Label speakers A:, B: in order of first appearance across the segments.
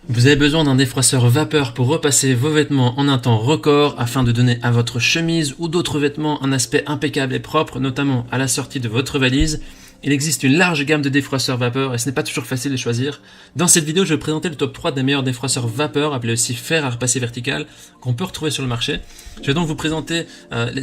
A: Vous avez besoin d'un défroisseur vapeur pour repasser vos vêtements en un temps record afin de donner à votre chemise ou d'autres vêtements un aspect impeccable et propre, notamment à la sortie de votre valise. Il existe une large gamme de défroisseurs vapeur et ce n'est pas toujours facile de choisir. Dans cette vidéo, je vais présenter le top 3 des meilleurs défroisseurs vapeur, appelés aussi fer à repasser vertical, qu'on peut retrouver sur le marché. Je vais donc vous présenter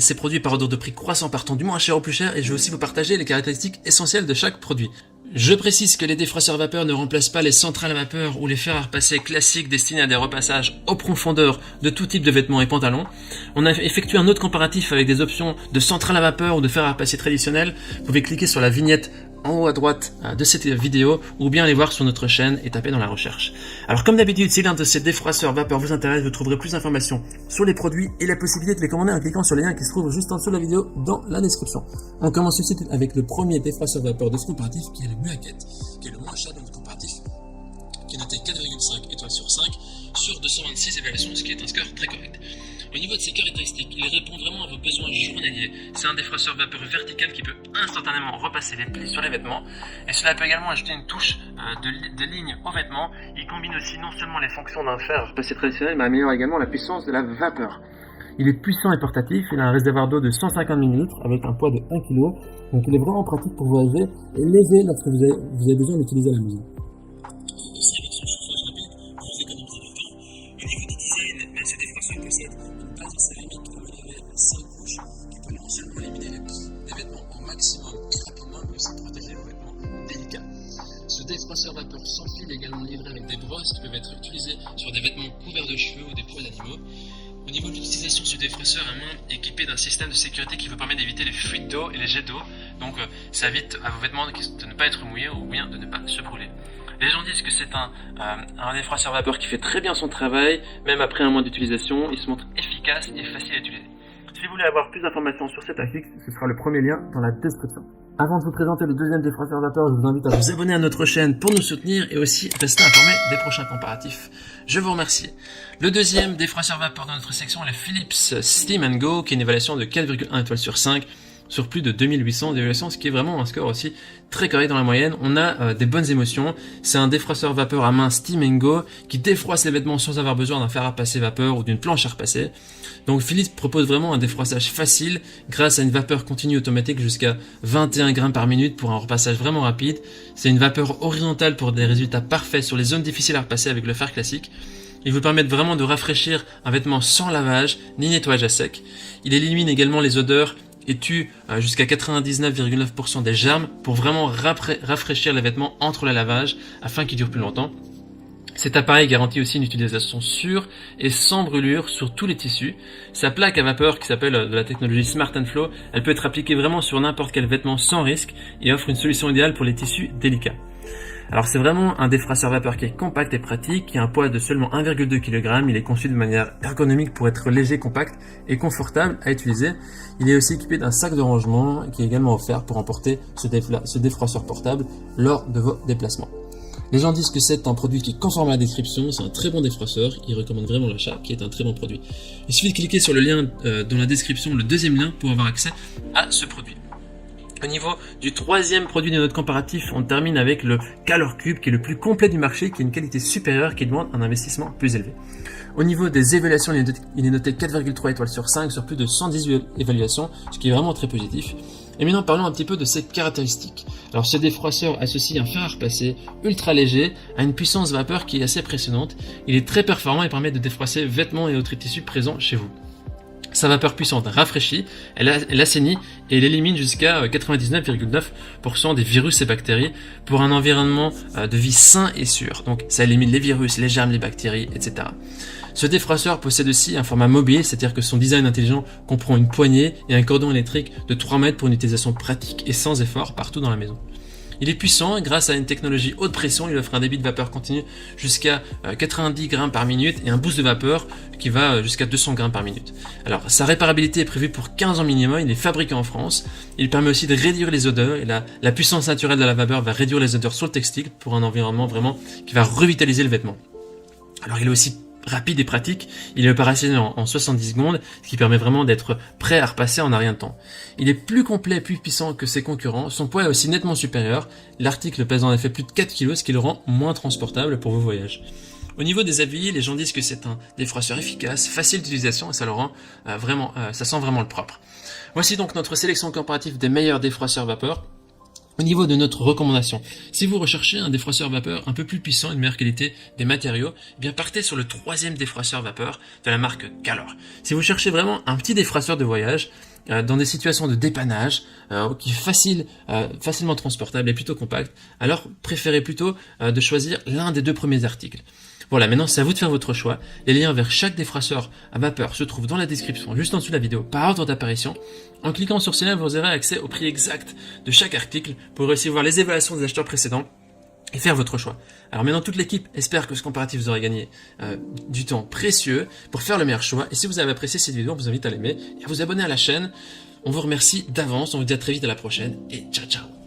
A: ces produits par ordre de prix croissant partant du moins cher au plus cher et je vais aussi vous partager les caractéristiques essentielles de chaque produit. Je précise que les défroisseurs vapeur ne remplacent pas les centrales à vapeur ou les fers à repasser classiques destinés à des repassages en profondeur de tout type de vêtements et pantalons. On a effectué un autre comparatif avec des options de centrales à vapeur ou de fers à repasser traditionnels. Vous pouvez cliquer sur la vignette en haut à droite de cette vidéo ou bien aller voir sur notre chaîne et taper dans la recherche. Alors comme d'habitude, si l'un de ces défroisseurs vapeur vous intéresse, vous trouverez plus d'informations sur les produits et la possibilité de les commander en cliquant sur les liens qui se trouvent juste en dessous de la vidéo dans la description. On commence tout de suite avec le premier défroisseur vapeur de ce comparatif qui est le Muhaket, qui est le moins cher de notre comparatif, qui est noté 4,5 étoiles sur 5 sur 226 évaluations, ce qui est un score très correct. Au niveau de ses caractéristiques, il répond vraiment à vos besoins journaliers. C'est un défroisseur vapeur vertical qui peut instantanément repasser les plis sur les vêtements. Et cela peut également ajouter une touche de ligne aux vêtements. Il combine aussi non seulement les fonctions d'un fer à repasser traditionnel, mais améliore également la puissance de la vapeur. Il est puissant et portatif, il a un réservoir d'eau de 150 ml avec un poids de 1 kg. Donc il est vraiment pratique pour voyager et léger lorsque vous avez besoin d'utiliser à la maison. Aussi avec son chauffage rapide, vous économisez du temps. Au niveau du design, ce défroisseur possède une base céramique améliorée à 5 couches qui peut non seulement éliminer les plis des vêtements au maximum et rapidement, mais aussi protéger vos vêtements délicats. Ce défroisseur vapeur sans fil est également livré avec des brosses qui peuvent être utilisées sur des vêtements couverts de cheveux ou des poils d'animaux. Au niveau de l'utilisation, ce défroisseur à main est équipé d'un système de sécurité qui vous permet d'éviter les fuites d'eau et les jets d'eau. Donc ça évite à vos vêtements de ne pas être mouillés ou bien de ne pas se brûler. Les gens disent que c'est un défroisseur vapeur qui fait très bien son travail, même après un mois d'utilisation, il se montre efficace et facile à utiliser. Si vous voulez avoir plus d'informations sur cet article, ce sera le premier lien dans la description. Avant de vous présenter le deuxième défroisseur vapeur, je vous invite à vous abonner à notre chaîne pour nous soutenir et aussi rester informé des prochains comparatifs. Je vous remercie. Le deuxième défroisseur vapeur de notre section est le Philips Steam & Go, qui est une évaluation de 4,1 étoiles sur 5 sur plus de 2800 d'évaluations, ce qui est vraiment un score aussi très correct dans la moyenne. On a des bonnes émotions. C'est un défroisseur vapeur à main Steam & Go qui défroisse les vêtements sans avoir besoin d'un fer à repasser vapeur ou d'une planche à repasser. Donc Philips propose vraiment un défroissage facile grâce à une vapeur continue automatique jusqu'à 21 grammes par minute pour un repassage vraiment rapide. C'est une vapeur horizontale pour des résultats parfaits sur les zones difficiles à repasser avec le fer classique. Il vous permet vraiment de rafraîchir un vêtement sans lavage ni nettoyage à sec. Il élimine également les odeurs et tue jusqu'à 99,9% des germes pour vraiment rafraîchir les vêtements entre le lavage afin qu'ils durent plus longtemps. Cet appareil garantit aussi une utilisation sûre et sans brûlure sur tous les tissus. Sa plaque à vapeur qui s'appelle de la technologie Smart & Flow, elle peut être appliquée vraiment sur n'importe quel vêtement sans risque et offre une solution idéale pour les tissus délicats. Alors c'est vraiment un défroisseur vapeur qui est compact et pratique, qui a un poids de seulement 1,2 kg. Il est conçu de manière ergonomique pour être léger, compact et confortable à utiliser. Il est aussi équipé d'un sac de rangement qui est également offert pour emporter ce défroisseur portable lors de vos déplacements. Les gens disent que c'est un produit qui est conforme à la description, c'est un très bon défroisseur, ils recommandent vraiment l'achat, qui est un très bon produit. Il suffit de cliquer sur le lien dans la description, le deuxième lien, pour avoir accès à ce produit. Au niveau du troisième produit de notre comparatif, on termine avec le Calor Cube qui est le plus complet du marché, qui a une qualité supérieure, qui demande un investissement plus élevé. Au niveau des évaluations, il est noté 4,3 étoiles sur 5 sur plus de 118 évaluations, ce qui est vraiment très positif. Et maintenant parlons un petit peu de ses caractéristiques. Alors ce défroisseur associe un fer à repasser ultra léger à une puissance vapeur qui est assez impressionnante. Il est très performant et permet de défroisser vêtements et autres tissus présents chez vous. Sa vapeur puissante rafraîchit, elle assainit et elle élimine jusqu'à 99,9% des virus et bactéries pour un environnement de vie sain et sûr. Donc ça élimine les virus, les germes, les bactéries, etc. Ce défroisseur possède aussi un format mobile, c'est-à-dire que son design intelligent comprend une poignée et un cordon électrique de 3 mètres pour une utilisation pratique et sans effort partout dans la maison. Il est puissant, grâce à une technologie haute pression, il offre un débit de vapeur continu jusqu'à 90 grammes par minute et un boost de vapeur qui va jusqu'à 200 grammes par minute. Alors, sa réparabilité est prévue pour 15 ans minimum, il est fabriqué en France, il permet aussi de réduire les odeurs et la puissance naturelle de la vapeur va réduire les odeurs sur le textile pour un environnement vraiment qui va revitaliser le vêtement. Alors, il est aussi rapide et pratique, il est opérationnel en 70 secondes, ce qui permet vraiment d'être prêt à repasser en un rien de temps. Il est plus complet et plus puissant que ses concurrents, son poids est aussi nettement supérieur, l'article pèse en effet plus de 4 kg, ce qui le rend moins transportable pour vos voyages. Au niveau des avis, les gens disent que c'est un défroisseur efficace, facile d'utilisation et ça le rend ça sent vraiment le propre. Voici donc notre sélection comparative des meilleurs défroisseurs vapeur. Au niveau de notre recommandation, si vous recherchez un défroisseur vapeur un peu plus puissant et de meilleure qualité des matériaux, eh bien partez sur le 3e défroisseur vapeur de la marque Calor. Si vous cherchez vraiment un petit défroisseur de voyage, dans des situations de dépannage, qui est facilement transportable et plutôt compact, alors préférez plutôt de choisir l'un des 2 premiers articles. Voilà, maintenant c'est à vous de faire votre choix. Les liens vers chaque défroisseur à vapeur se trouvent dans la description, juste en dessous de la vidéo, par ordre d'apparition. En cliquant sur ces liens, vous aurez accès au prix exact de chaque article pour aussi voir les évaluations des acheteurs précédents et faire votre choix. Alors maintenant, toute l'équipe espère que ce comparatif vous aura gagné du temps précieux pour faire le meilleur choix. Et si vous avez apprécié cette vidéo, on vous invite à l'aimer et à vous abonner à la chaîne. On vous remercie d'avance, on vous dit à très vite à la prochaine et ciao ciao.